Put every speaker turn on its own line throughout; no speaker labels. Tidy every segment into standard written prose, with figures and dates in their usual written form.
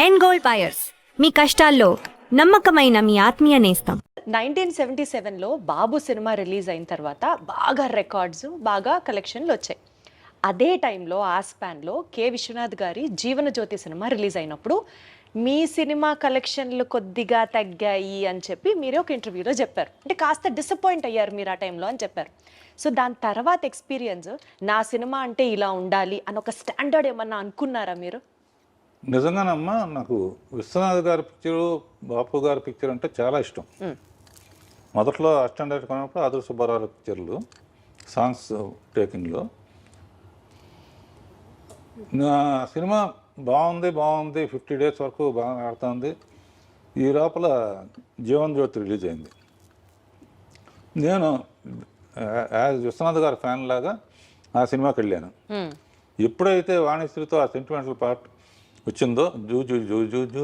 End gold buyers, మీ కష్టాల్లో నమ్మకమైన మీ ఆత్మీయ నేస్తం.
1977లో బాబు సినిమా రిలీజ్ అయిన తర్వాత బాగా రికార్డ్స్, బాగా కలెక్షన్లు వచ్చాయి. అదే టైంలో ఆ స్పాన్లో కె విశ్వనాథ్ గారి జీవనజ్యోతి సినిమా రిలీజ్ అయినప్పుడు మీ సినిమా కలెక్షన్లు కొద్దిగా తగ్గాయి అని చెప్పి మీరే ఒక ఇంటర్వ్యూలో చెప్పారు. అంటే కాస్త డిసప్పాయింట్ అయ్యారు మీరు ఆ టైంలో అని చెప్పారు. సో దాని తర్వాత ఎక్స్పీరియన్స్, నా సినిమా అంటే ఇలా ఉండాలి అని ఒక స్టాండర్డ్ ఏమన్నా అనుకున్నారా మీరు?
నిజంగానమ్మా, నాకు విశ్వనాథ్ గారి పిక్చరు, బాపు గారి పిక్చర్ అంటే చాలా ఇష్టం. మొదట్లో అసిస్టెంట్ డైరెక్టర్ కొన్నప్పుడు ఆదుర్ సుబ్బారావు పిక్చర్లు, సాంగ్స్ టేకింగ్లో నా సినిమా బాగుంది 50 డేస్ వరకు బాగా ఆడుతుంది. ఈ లోపల జీవన్ జ్యోతి రిలీజ్ అయింది. నేను యాజ్ విశ్వనాథ్ గారి ఫ్యాన్ లాగా ఆ సినిమాకి వెళ్ళాను. ఎప్పుడైతే వాణిశ్రీతో ఆ సెంటిమెంటల్ పార్ట్ వచ్చిందో, zoo zoo zoo zoo zoo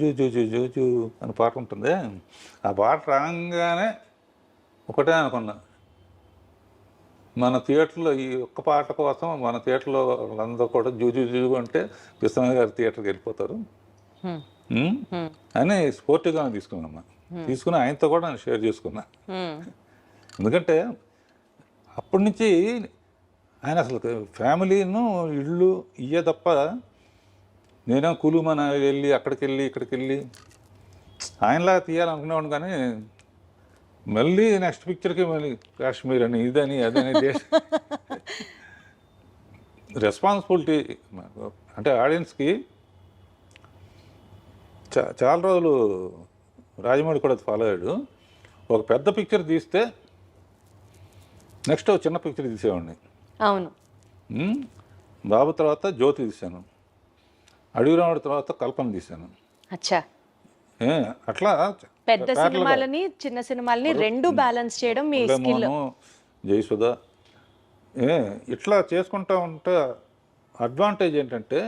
zoo zoo zoo zoo zoo అని పాట ఉంటుంది. ఆ పాట రాగానే ఒకటే అనుకున్నా, మన థియేటర్లో ఈ ఒక్క పాట కోసం మన థియేటర్లో వాళ్ళందరూ కూడా జూ జూ జూ అంటే విశ్వనాథ్ గారి థియేటర్కి వెళ్ళిపోతారు అని స్పోర్టివ్గానే తీసుకున్నామ్మా. తీసుకుని ఆయనతో కూడా నేను షేర్ చేసుకున్నా. ఎందుకంటే అప్పటి నుంచి ఆయన అసలు ఫ్యామిలీను, ఇళ్ళు ఇయ్యే తప్ప నేనే కూలు మన వెళ్ళి అక్కడికి వెళ్ళి ఇక్కడికి వెళ్ళి ఆయనలాగా తీయాలనుకునేవాడు. కానీ మళ్ళీ నెక్స్ట్ పిక్చర్కి మళ్ళీ కాశ్మీర్ అని ఇదని అదని రెస్పాన్సిబిలిటీ అంటే ఆడియన్స్కి చాలా రోజులు రాజమౌళి కూడా ఫాలో అయ్యాడు. ఒక పెద్ద పిక్చర్ తీస్తే నెక్స్ట్ ఒక చిన్న పిక్చర్ తీసేవాడిని.
అవును.
బాబు తర్వాత జ్యోతి తీశాను, అడవిరాముడి తర్వాత కల్పన తీశాను.
అచ్చా,
అట్లా
పెద్ద సినిమాలని చిన్న సినిమాలని రెండు బ్యాలెన్స్ చేయడం మీ స్కిల్.
జయసుధ ఇట్లా చేసుకుంటా ఉంటే అడ్వాంటేజ్ ఏంటంటే,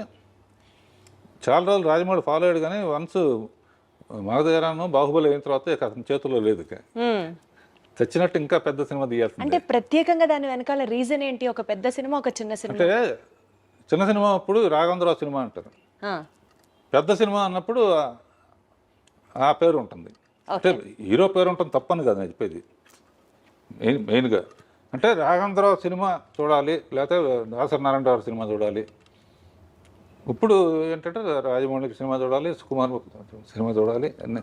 చాలా రోజులు రాజమౌళి ఫాలో అయ్యాడు. కానీ వన్స్ మగధీరాను బాహుబలి అయిన తర్వాత ఇక అతని చేతుల్లో లేదు. తెచ్చినట్టు ఇంకా పెద్ద సినిమా తీయాల్సింది.
అంటే ప్రత్యేకంగా దాని వెనకాల రీజన్ ఏంటి? ఒక పెద్ద సినిమా, ఒక చిన్న సినిమా.
అంటే చిన్న సినిమా అప్పుడు రాఘవేంద్రరావు సినిమా అంటారు, పెద్ద సినిమా అన్నప్పుడు ఆ పేరు ఉంటుంది. అంటే హీరో పేరు ఉంటుంది తప్పని కదా నేను చెప్పేది. మెయిన్గా అంటే రాఘవేంద్రరావు సినిమా చూడాలి, లేకపోతే దాసరి నారాయణరావు సినిమా చూడాలి. ఇప్పుడు ఏంటంటే రాజమౌళి సినిమా చూడాలి, సుకుమార్ సినిమా చూడాలి, అన్నీ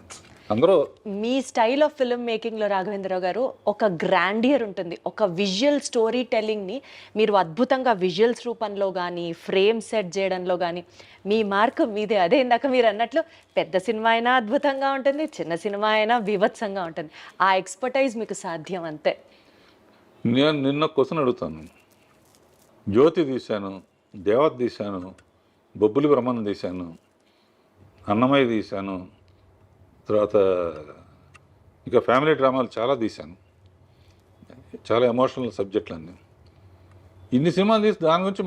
అందరూ.
మీ స్టైల్ ఆఫ్ ఫిల్మ్ మేకింగ్లో రాఘవేంద్రరావు గారు ఒక గ్రాండియర్ ఉంటుంది. ఒక విజువల్ స్టోరీ టెల్లింగ్ని మీరు అద్భుతంగా విజువల్స్ రూపంలో కానీ, ఫ్రేమ్ సెట్ చేయడంలో కానీ మీ మార్క్ మీదే. అదే ఇందాక మీరు అన్నట్లు పెద్ద సినిమా అయినా అద్భుతంగా ఉంటుంది, చిన్న సినిమా అయినా బీభత్సంగా ఉంటుంది. ఆ ఎక్స్పర్టైజ్ మీకు సాధ్యం అంతే.
నేను నిన్న క్వశ్చన్ అడుగుతాను. జ్యోతి తీశాను, దేవత తీశాను, బొబ్బులి బ్రహ్మను తీశాను, అన్నమయ్య తీశాను, తర్వాత ఇక ఫ్యామిలీ డ్రామాలు చాలా తీశాను. చాలా ఎమోషనల్ సబ్జెక్టులు అన్నీ. ఇన్ని సినిమాలు తీసి దాని గురించి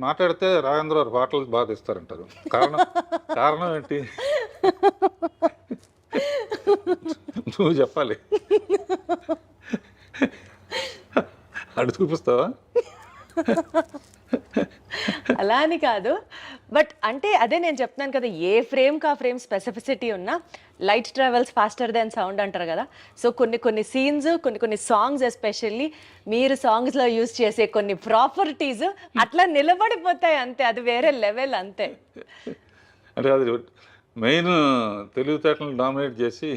మాట్లాడితే రాఘవేంద్రరావు పాటలు బాగా తీస్తారంటారు. కారణం ఏంటి? నువ్వు చెప్పాలి. అడు చూపిస్తావా?
అలా అని కాదు, బట్ అంటే అదే నేను చెప్తున్నాను కదా, ఏ ఫ్రేమ్కి ఆ ఫ్రేమ్ స్పెసిఫిసిటీ ఉన్నా light travels faster than sound అంటారు కదా. సో కొన్ని సీన్స్, కొన్ని సాంగ్స్, ఎస్పెషల్లీ మీరు సాంగ్స్లో యూజ్ చేసే కొన్ని ప్రాపర్టీస్ అట్లా నిలబడిపోతాయి అంతే. అది వేరే లెవెల్ అంతే.
అంటే అది మెయిన్ తెలివితేటలను డామినేట్ చేసి,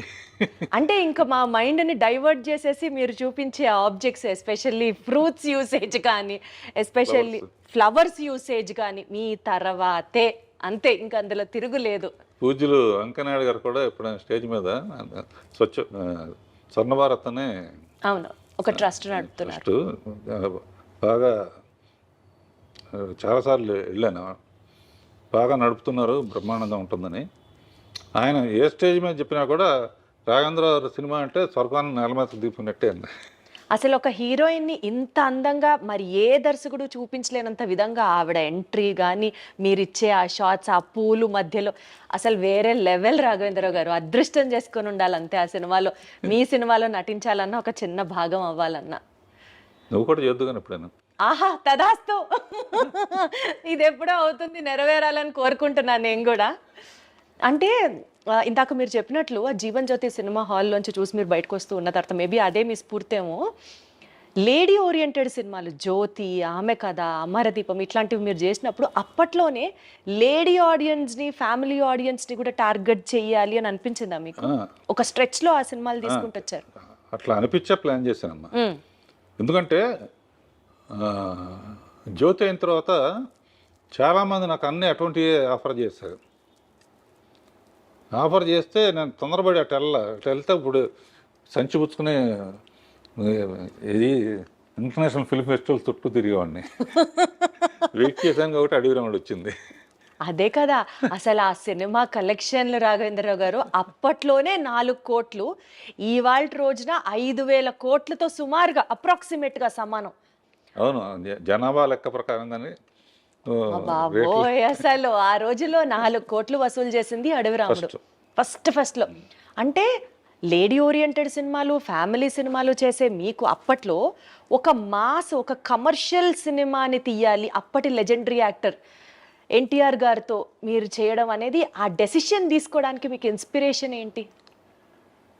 అంటే ఇంకా మా మైండ్ని డైవర్ట్ చేసేసి మీరు చూపించే ఆబ్జెక్ట్స్, ఎస్పెషల్లీ ఫ్రూట్స్ యూసేజ్ కానీ, ఎస్పెషల్లీ ఫ్లవర్స్ యూసేజ్ కానీ మీ తర్వాతే అంతే. ఇంకా అందులో తిరుగులేదు.
పూజ్యులు వెంకయ్యనాయుడు గారు కూడా ఎప్పుడైనా స్టేజ్ మీద స్వర్ణ భారత్ అనే
అవును ఒక ట్రస్ట్ నడుపుతున్నారు.
బాగా చాలాసార్లు వెళ్ళాను. బాగా నడుపుతున్నారు, బ్రహ్మానందం ఉంటుందని. ఆయన ఏ స్టేజ్ మీద చెప్పినా కూడా రాఘవేంద్రరావు సినిమా అంటే స్వర్గాన్ని నేలమీద దింపినట్టే అండి.
అసలు ఒక హీరోయిన్ని ఇంత అందంగా మరి ఏ దర్శకుడు చూపించలేనంత విధంగా ఆవిడ ఎంట్రీ కానీ, మీరిచ్చే ఆ షార్ట్స్, ఆ పూలు మధ్యలో అసలు వేరే లెవెల్. రాఘవేంద్రరావు గారు అదృష్టం చేసుకొని ఉండాలంతే ఆ సినిమాలో. మీ సినిమాలో నటించాలన్నా, ఒక చిన్న భాగం అవ్వాలన్నా.
నువ్వు కూడా చేద్దు కానీ ఎప్పుడైనా
ఆహా తదాస్తు. ఇది ఎప్పుడో అవుతుంది, నెరవేరాలని కోరుకుంటున్నాను నేను కూడా. అంటే ఇందాక మీరు చెప్పినట్లు ఆ జీవన్ జ్యోతి సినిమా హాల్లోంచి చూసి మీరు బయటకు వస్తూ ఉన్న తర్వాత మేబీ అదే మీ స్ఫూర్తేమో. లేడీ ఓరియంటెడ్ సినిమాలు జ్యోతి, ఆమె కథ, అమరదీపం ఇట్లాంటివి మీరు చేసినప్పుడు అప్పట్లోనే లేడీ ఆడియన్స్ని, ఫ్యామిలీ ఆడియన్స్ని కూడా టార్గెట్ చేయాలి అని అనిపించిందా మీకు? ఒక స్ట్రెచ్లో ఆ సినిమాలు తీసుకుంటూ వచ్చారు.
అట్లా అనిపించే ప్లాన్ చేశానమ్మా. ఎందుకంటే జ్యోతి అయిన తర్వాత చాలామంది నాకు అన్నీ అటువంటివి ఆఫర్ చేశారు. ఆఫర్ చేస్తే నేను తొందరపడి అటు వెళ్తే ఇప్పుడు సంచి పుచ్చుకుని ఇది ఇంటర్నేషనల్ ఫిల్మ్ ఫెస్టివల్ చుట్టూ తిరిగేవాడిని. వెయిట్ చేశాను కాబట్టి అడవి రాముడు వచ్చింది.
అదే కదా అసలు ఆ సినిమా కలెక్షన్లు రాఘవేంద్రరావు గారు అప్పట్లోనే 4 కోట్లు, ఇవాళ రోజున 5,000 కోట్లతో సుమారుగా అప్రాక్సిమేట్గా సమానం.
అవును, జనాభా లెక్క ప్రకారంగానే
బాబోయ్, అసలు ఆ రోజుల్లో 4 కోట్లు వసూలు చేసింది అడవి రాముడు ఫస్ట్లో. అంటే లేడీ ఓరియంటెడ్ సినిమాలు, ఫ్యామిలీ సినిమాలు చేసే మీకు అప్పట్లో ఒక మాస్, ఒక కమర్షియల్ సినిమాని తీయాలి, అప్పటి లెజెండరీ యాక్టర్ ఎన్టీఆర్ గారితో మీరు చేయడం అనేది, ఆ డెసిషన్ తీసుకోవడానికి మీకు ఇన్స్పిరేషన్ ఏంటి?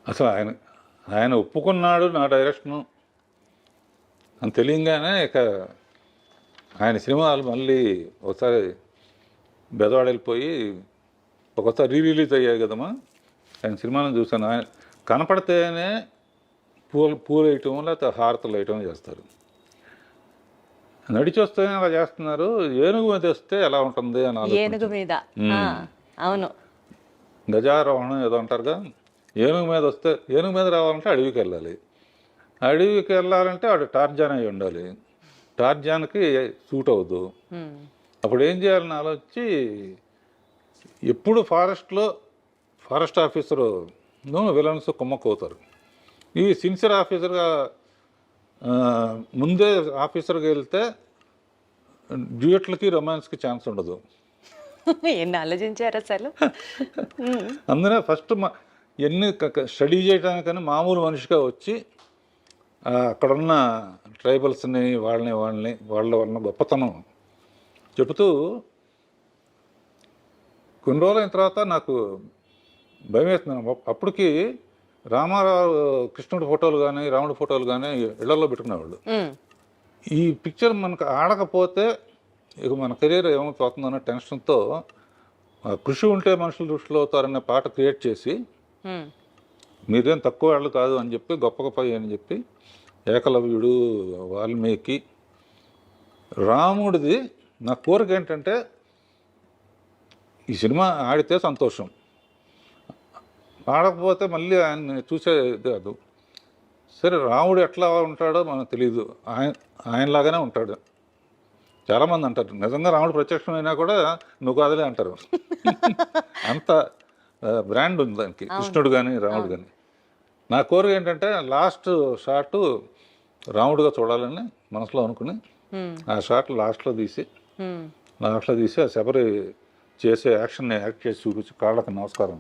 అసలు ఆయన ఒప్పుకున్నాడు నా డైరెక్షను అని తెలియగానే ఇక ఆయన సినిమాలు మళ్ళీ ఒకసారి బెదవాడ వెళ్ళిపోయి ఒకసారి రిలీజ్ అయ్యాయి కదమ్మా. ఆయన సినిమాలను చూశాను. ఆయన కనపడితేనే పూలు వేయటం లేకపోతే హారతలు వేయటం చేస్తారు. నడిచి వస్తే అలా చేస్తున్నారు. ఏనుగు మీద వస్తే ఎలా ఉంటుంది అని
ఏనుగు మీద, అవును,
గజారోహణం ఏదో అంటారుగా. ఏనుగు మీద వస్తే, ఏనుగు మీద రావాలంటే అడవికి వెళ్ళాలి. అడవికి వెళ్ళాలంటే వాడు టార్జాన్ అయి ఉండాలి. టార్జాన్కి సూట్ అవ్వదు. అప్పుడు ఏం చేయాలని ఆలోచించి ఎప్పుడు ఫారెస్ట్ ఆఫీసరు విలన్స్ కుమ్మక్కవుతారు. ఈ సిన్సియర్ ఆఫీసర్గా ముందే ఆఫీసర్గా వెళ్తే డ్యూయట్లకి రొమాన్స్కి ఛాన్స్ ఉండదు.
ఎన్ని ఆలోచించారు అసలు.
అందునే ఫస్ట్ ఎన్ని స్టడీ చేయడానికని మామూలు మనిషిగా వచ్చి అక్కడున్న ట్రైబల్స్ని వాళ్ళ గొప్పతనం చెబుతూ కొన్ని రోజులైన తర్వాత నాకు భయం వేస్తున్నాను. అప్పటికి రామారావు కృష్ణుడి ఫోటోలు కానీ రాముడి ఫోటోలు కానీ ఇళ్లలో పెట్టుకునేవాళ్ళు. ఈ పిక్చర్ మనకు ఆడకపోతే ఇక మన కెరీర్ ఏమైపోతుందన్న టెన్షన్తో కృషి ఉంటే మనుషులు దృష్టిలో అవుతారనే పాట క్రియేట్ చేసి మీరేం తక్కువ వాళ్ళు కాదు అని చెప్పి, గొప్ప అని చెప్పి ఏకలవ్యుడు, వాల్మీకి, రాముడిది నా కోరిక ఏంటంటే ఈ సినిమా ఆడితే సంతోషం, ఆడకపోతే మళ్ళీ ఆయన్ని చూసేది కాదు. సరే రాముడు ఎట్లా ఉంటాడో మనకు తెలియదు, ఆయనలాగానే ఉంటాడు. చాలామంది అంటారు నిజంగా రాముడు ప్రత్యక్షమైనా కూడా నువ్వు కాదలే అంటారు. అంత బ్రాండ్ ఉంది దానికి, కృష్ణుడు కానీ రాముడు కానీ. నా కోరిక ఏంటంటే లాస్ట్ షాట్ రాముడుగా చూడాలని మనసులో అనుకుని ఆ షాట్ లాస్ట్లో తీసి ఆ శబరి చేసే యాక్షన్ యాక్ట్ చేసి చూపించి కాళ్ళకి నమస్కారం.